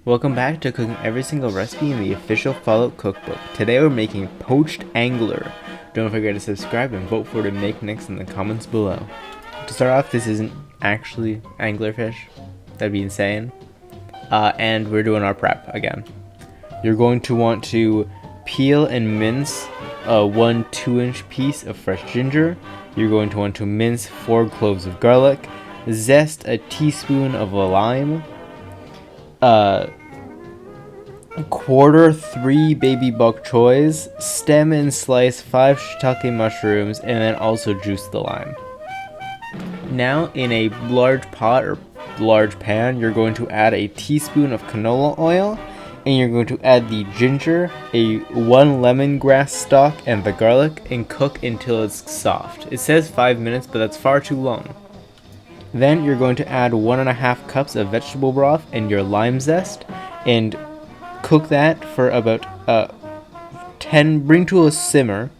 Welcome back to Cooking Every Single Recipe in the official Fallout Cookbook. Today we're making poached angler. Don't forget to subscribe and vote for to make next in the comments below. To start off, this isn't actually anglerfish. That'd be insane. And we're doing our prep again. You're going to want to peel and mince a 1 2-inch piece of fresh ginger. You're going to want to mince 4 cloves of garlic, zest a teaspoon of a lime, quarter 3 baby bok choys, stem and slice 5 shiitake mushrooms, and then also juice the lime. Now in a large pot or large pan, you're going to add a teaspoon of canola oil, and you're going to add the ginger, 1 lemongrass stalk, and the garlic, and cook until it's soft. It says 5 minutes, but that's far too long. Then you're going to add 1.5 cups of vegetable broth and your lime zest, and cook that for about bring to a simmer,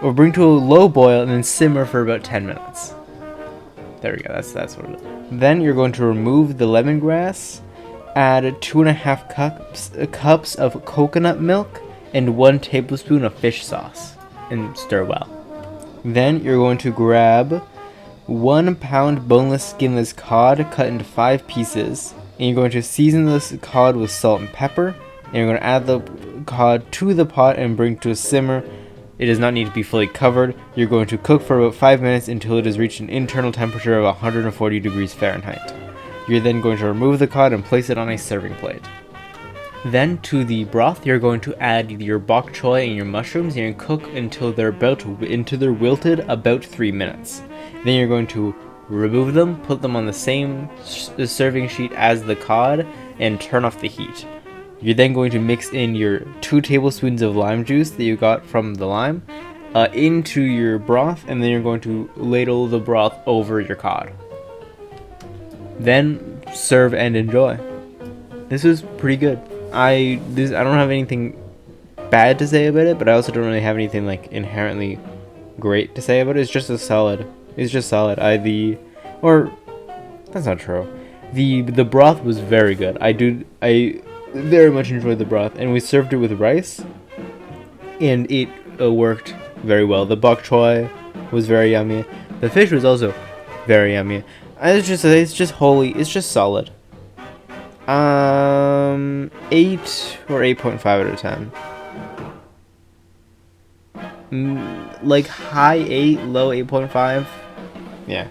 or bring to a low boil and then simmer for about 10 minutes. There we go, that's what it is. Then you're going to remove the lemongrass, add 2.5 cups of coconut milk and 1 tablespoon of fish sauce, and stir well. Then you're going to grab 1 pound boneless skinless cod cut into 5 pieces, and you're going to season this cod with salt and pepper, and you're going to add the cod to the pot and bring to a simmer. It does not need to be fully covered. You're going to cook for about 5 minutes until it has reached an internal temperature of 140 degrees Fahrenheit. You're then going to remove the cod and place it on a serving plate. Then to the broth, you're going to add your bok choy and your mushrooms, and you're going to cook until they're wilted about 3 minutes. Then you're going to remove them, put them on the same serving sheet as the cod, and turn off the heat. You're then going to mix in your 2 tablespoons of lime juice that you got from the lime into your broth, and then you're going to ladle the broth over your cod. Then serve and enjoy. This was pretty good. I don't have anything bad to say about it, but I also don't really have anything like inherently great to say about it. It's just solid. That's not true. The broth was very good. I very much enjoyed the broth, and we served it with rice, and it worked very well. The bok choy was very yummy. The fish was also very yummy. It's just solid. 8 or 8.5 out of 10. Like high 8, low 8.5. Yeah.